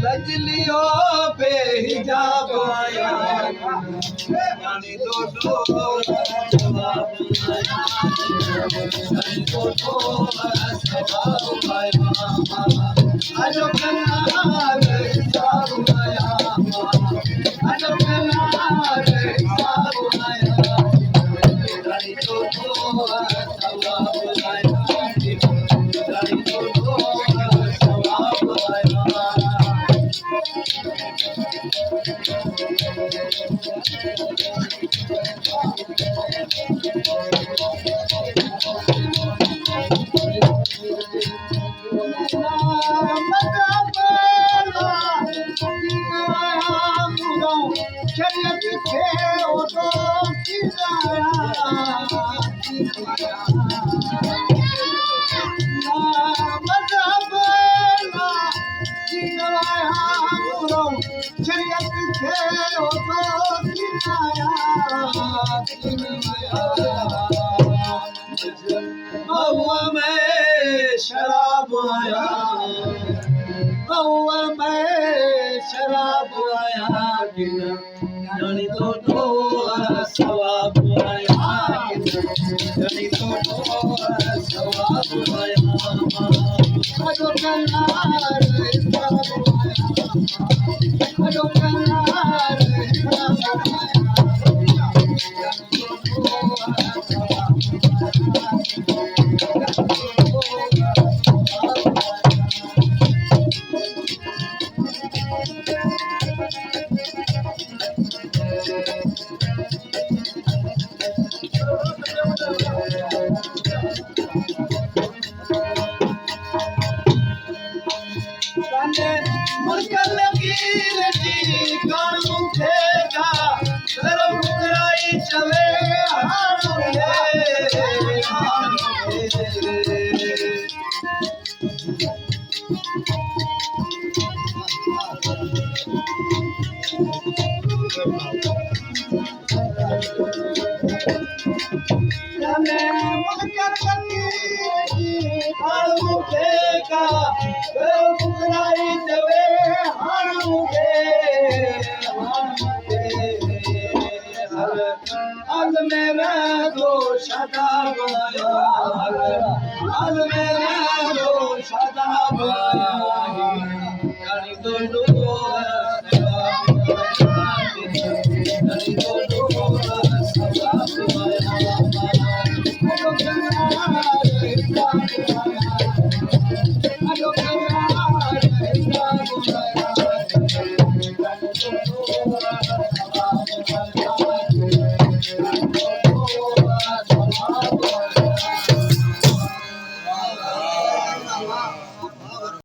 लजलियो बेहिजाब आया जाने दो आजो कनार हिसाब आया आजो कनार हिसाब आया जाने दो सवाब आया जाने दो सवाब आया शराब आया शराब आया जानी तो सवाब आया जानी तो सवाब आया आजो कनार हिसाब आया आजो कनार हिसाब मुश्किल लकीर जी कान मुखेगा सर मुकराई चले al mera do shada al mera do